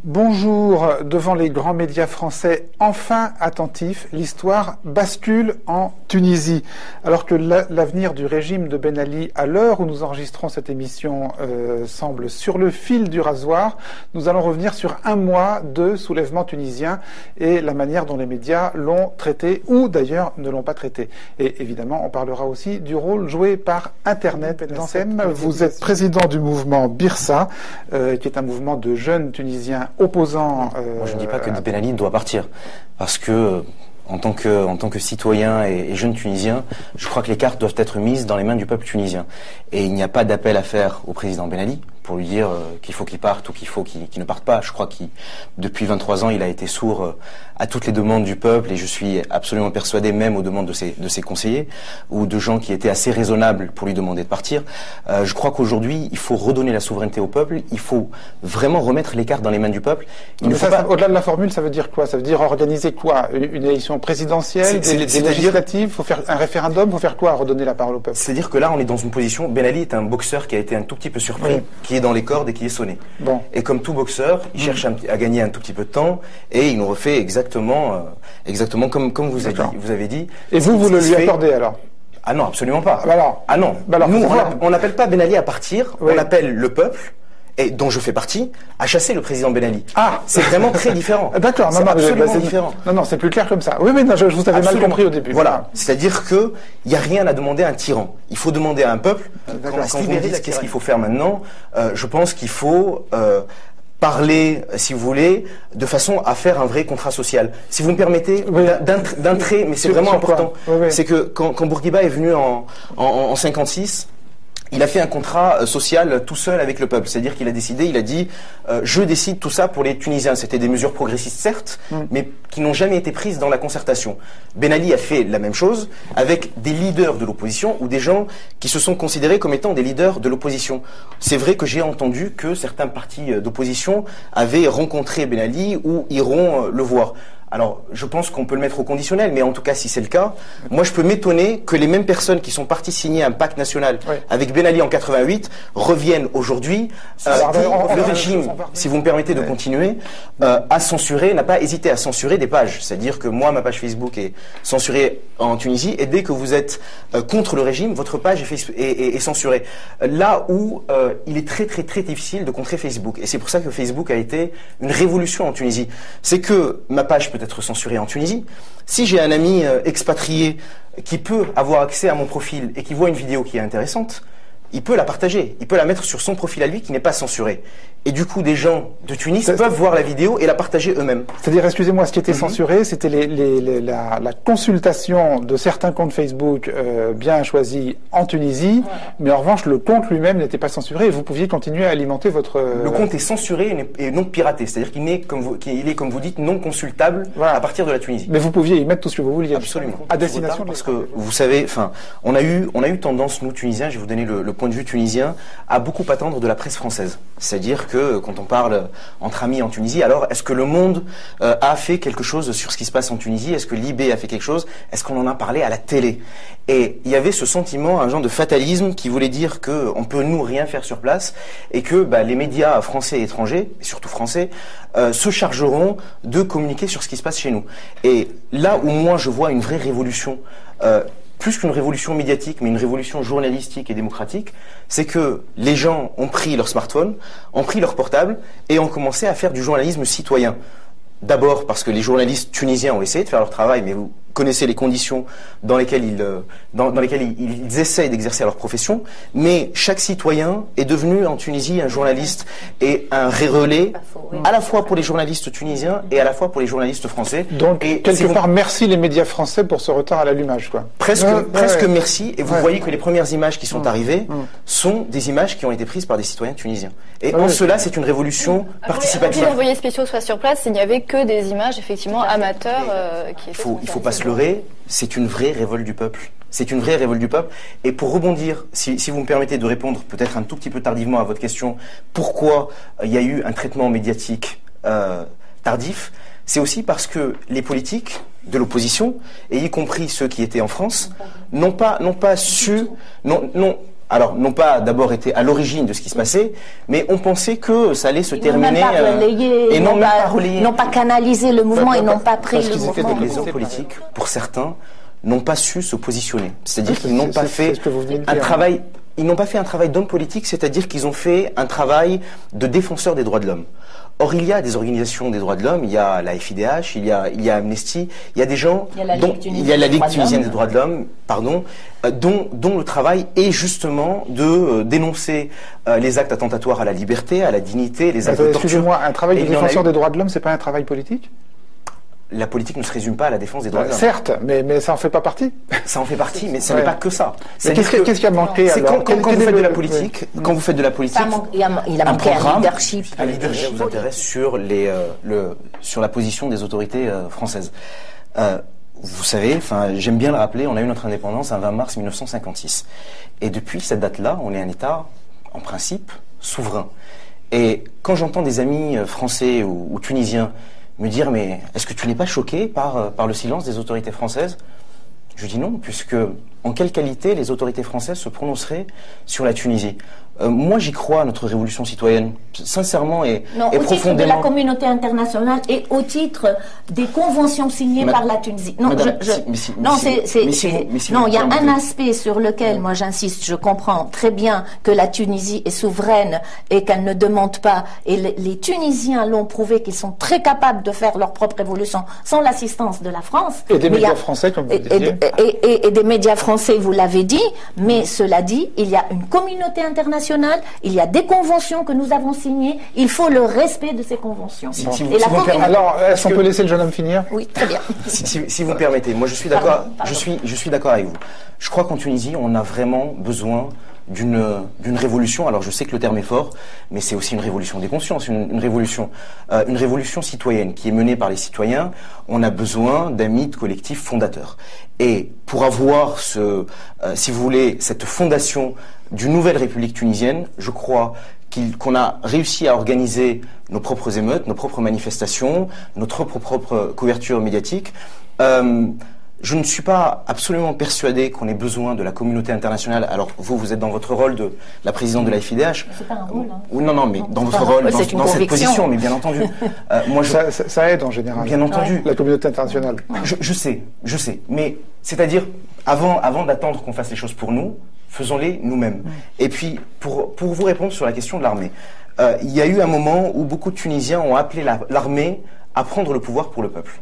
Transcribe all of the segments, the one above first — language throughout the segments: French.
Bonjour, devant les grands médias français enfin attentifs, l'histoire bascule en Tunisie. Alors que l'avenir du régime de Ben Ali, à l'heure où nous enregistrons cette émission, semble sur le fil du rasoir, nous allons revenir sur un mois de soulèvement tunisien et la manière dont les médias l'ont traité ou d'ailleurs ne l'ont pas traité. Et évidemment, on parlera aussi du rôle joué par Internet. Vous êtes président du mouvement Birsa, qui est un mouvement de jeunes Tunisiens opposant. Moi, je ne dis pas que Ben Ali doit partir, parce que en tant que citoyen et jeune Tunisien, je crois que les cartes doivent être mises dans les mains du peuple tunisien. Et il n'y a pas d'appel à faire au président Ben Ali pour lui dire qu'il faut qu'il parte ou qu'il faut qu'il ne parte pas. Je crois qu'il, depuis 23 ans, il a été sourd à toutes les demandes du peuple, et je suis absolument persuadé, même aux demandes de ses conseillers ou de gens qui étaient assez raisonnables pour lui demander de partir. Je crois qu'aujourd'hui, il faut redonner la souveraineté au peuple. Il faut vraiment remettre les cartes dans les mains du peuple. Au-delà de la formule, ça veut dire quoi? Ça veut dire organiser quoi? Une élection présidentielle, des législatives? Il faut faire un référendum? Il faut faire quoi? Redonner la parole au peuple? C'est-à-dire que là, on est dans une position. Ben Ali est un boxeur qui a été un tout petit peu surpris, oui, qui est dans les cordes et qui est sonné. Bon. Et comme tout boxeur, il cherche à gagner un tout petit peu de temps, et il nous refait exactement comme vous avez dit. Et vous le lui accordez alors? Ah non, absolument pas. Ah non. Nous, on n'appelle pas Ben Ali à partir, oui, on appelle le peuple, et dont je fais partie, à chasser le président Ben Ali. Ah, c'est vraiment très différent. D'accord, c'est absolument différent. Non, c'est plus clair comme ça. Oui, mais non, je vous avais mal compris au début. Voilà, c'est-à-dire que il y a rien à demander à un tyran. Il faut demander à un peuple. Quand vous me dites qu'est-ce qu'il faut faire maintenant, je pense qu'il faut parler, si vous voulez, de façon à faire un vrai contrat social. Si vous me permettez, oui, d'un trait, mais c'est vraiment important, c'est que quand Bourguiba est venu en 56, il a fait un contrat social tout seul avec le peuple. C'est-à-dire qu'il a décidé, il a dit je décide tout ça pour les Tunisiens. C'était des mesures progressistes, certes, mais qui n'ont jamais été prises dans la concertation. Ben Ali a fait la même chose avec des leaders de l'opposition ou des gens qui se sont considérés comme étant des leaders de l'opposition. C'est vrai que j'ai entendu que certains partis d'opposition avaient rencontré Ben Ali ou iront le voir. Alors, je pense qu'on peut le mettre au conditionnel, mais en tout cas, si c'est le cas, moi, je peux m'étonner que les mêmes personnes qui sont parties signer un pacte national avec Ben Ali en 88 reviennent aujourd'hui. Le régime, si vous me permettez de continuer, a censuré, n'a pas hésité à censurer des pages. C'est-à-dire que moi, ma page Facebook est censurée en Tunisie, et dès que vous êtes contre le régime, votre page est censurée. Là où il est très, très, très difficile de contrer Facebook. Et c'est pour ça que Facebook a été une révolution en Tunisie. C'est que ma page peut être censuré en Tunisie. Si j'ai un ami expatrié qui peut avoir accès à mon profil et qui voit une vidéo qui est intéressante, il peut la partager, il peut la mettre sur son profil à lui qui n'est pas censuré. Et du coup, des gens de Tunis peuvent voir la vidéo et la partager eux-mêmes. C'est-à-dire, excusez-moi, ce qui était censuré, c'était la consultation de certains comptes Facebook bien choisis en Tunisie, mais en revanche, le compte lui-même n'était pas censuré et vous pouviez continuer à alimenter votre... Le compte est censuré et non piraté, c'est-à-dire qu'il est, comme vous dites, non consultable à partir de la Tunisie. Mais vous pouviez y mettre tout ce que vous vouliez. Absolument. À destination parce que, vous savez, on a eu tendance, nous, Tunisiens, je vais vous donner le point de vue tunisien, à beaucoup attendre de la presse française. C'est-à-dire que quand on parle entre amis en Tunisie, alors est-ce que Le Monde a fait quelque chose sur ce qui se passe en Tunisie? Est-ce que Libé a fait quelque chose? Est-ce qu'on en a parlé à la télé? Et il y avait ce sentiment, un genre de fatalisme qui voulait dire qu'on peut nous rien faire sur place et que les médias français et étrangers, et surtout français, se chargeront de communiquer sur ce qui se passe chez nous. Et là où moi je vois une vraie révolution, plus qu'une révolution médiatique, mais une révolution journalistique et démocratique, c'est que les gens ont pris leur smartphone, ont pris leur portable et ont commencé à faire du journalisme citoyen. D'abord parce que les journalistes tunisiens ont essayé de faire leur travail, mais vous connaissez les conditions dans lesquelles ils essayent d'exercer leur profession, mais chaque citoyen est devenu en Tunisie un journaliste et un relais à la fois pour les journalistes tunisiens et à la fois pour les journalistes français. Donc, quelque part, merci les médias français pour ce retard à l'allumage, quoi. Presque merci, et vous voyez que les premières images qui sont arrivées sont des images qui ont été prises par des citoyens tunisiens. Et en cela, c'est une révolution participative. Avant que les envoyés spéciaux soient sur place, il n'y avait que des images, effectivement, amateurs qui étaient... Il faut pas se leurrer, c'est une vraie révolte du peuple. C'est une vraie révolte du peuple. Et pour rebondir, si vous me permettez de répondre peut-être un tout petit peu tardivement à votre question, pourquoi il y a eu un traitement médiatique tardif, c'est aussi parce que les politiques de l'opposition, et y compris ceux qui étaient en France, n'ont pas su... alors n'ont pas d'abord été à l'origine de ce qui se passait, mais on pensait que ça allait se terminer. Et n'ont pas canalisé le mouvement, ils n'ont pas pris le mouvement. Les hommes politiques, pour certains, n'ont pas su se positionner. C'est-à-dire qu'ils n'ont pas fait un travail. Ils n'ont pas fait un travail d'homme politique, c'est-à-dire qu'ils ont fait un travail de défenseur des droits de l'homme. Or, il y a des organisations des droits de l'homme, il y a la FIDH, il y a Amnesty, il y a des gens, il y a la Ligue tunisienne des droits de l'homme, pardon, dont le travail est justement de dénoncer les actes attentatoires à la liberté, à la dignité, les actes de torture. Excusez-moi, un travail de défenseur des droits de l'homme, c'est pas un travail politique ? La politique ne se résume pas à la défense des droits de l'homme. Certes, mais ça en fait pas partie. Ça en fait partie, mais ce n'est pas que ça. Qu'est-ce qui a manqué alors ? Quand vous faites de la politique, il a manqué un leadership. Un leadership vous intéresse sur la position des autorités françaises. Vous savez, j'aime bien le rappeler, on a eu notre indépendance un 20 mars 1956. Et depuis cette date-là, on est un État, en principe, souverain. Et quand j'entends des amis français ou tunisiens me dire, mais est-ce que tu n'es pas choqué par le silence des autorités françaises ? Je dis non, puisque en quelle qualité les autorités françaises se prononceraient sur la Tunisie ? Moi, j'y crois à notre révolution citoyenne, sincèrement et profondément. Au titre de la communauté internationale et au titre des conventions signées par la Tunisie. Non, il y a un aspect sur lequel moi j'insiste. Je comprends très bien que la Tunisie est souveraine et qu'elle ne demande pas. Et les Tunisiens l'ont prouvé qu'ils sont très capables de faire leur propre révolution sans l'assistance de la France. Et des médias français, comme vous disiez. Et des médias français, vous l'avez dit. Mais cela dit, il y a une communauté internationale. Il y a des conventions que nous avons signées. Il faut le respect de ces conventions. Alors, est-ce qu'on peut laisser le jeune homme finir ? Oui, très bien. Si vous me permettez, moi je suis d'accord. Je suis d'accord avec vous. Je crois qu'en Tunisie, on a vraiment besoin d'une révolution. Alors je sais que le terme est fort, mais c'est aussi une révolution des consciences, une révolution citoyenne qui est menée par les citoyens. On a besoin d'un mythe collectif fondateur. Et pour avoir si vous voulez, cette fondation d'une nouvelle République tunisienne, je crois qu'on a réussi à organiser nos propres émeutes, nos propres manifestations, notre propre couverture médiatique. Je ne suis pas absolument persuadé qu'on ait besoin de la communauté internationale. Alors vous êtes dans votre rôle de la présidente de la FIDH. C'est pas un rôle. Hein. Non, mais dans votre rôle, dans cette position, mais bien entendu. Moi, ça aide en général. Bien entendu. La communauté internationale. Je sais. Mais c'est-à-dire, avant d'attendre qu'on fasse les choses pour nous, faisons-les nous-mêmes. Et puis, pour vous répondre sur la question de l'armée, il y a eu un moment où beaucoup de Tunisiens ont appelé l'armée à prendre le pouvoir pour le peuple.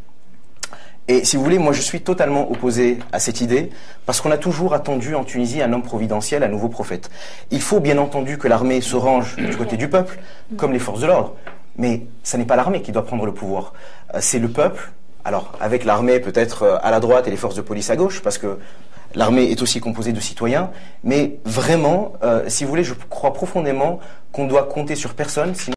Et si vous voulez, moi je suis totalement opposé à cette idée, parce qu'on a toujours attendu en Tunisie un homme providentiel, un nouveau prophète. Il faut bien entendu que l'armée se range du côté du peuple, comme les forces de l'ordre. Mais ce n'est pas l'armée qui doit prendre le pouvoir, c'est le peuple. Alors, avec l'armée peut-être à la droite et les forces de police à gauche, parce que l'armée est aussi composée de citoyens. Mais vraiment, si vous voulez, je crois profondément qu'on doit compter sur personne.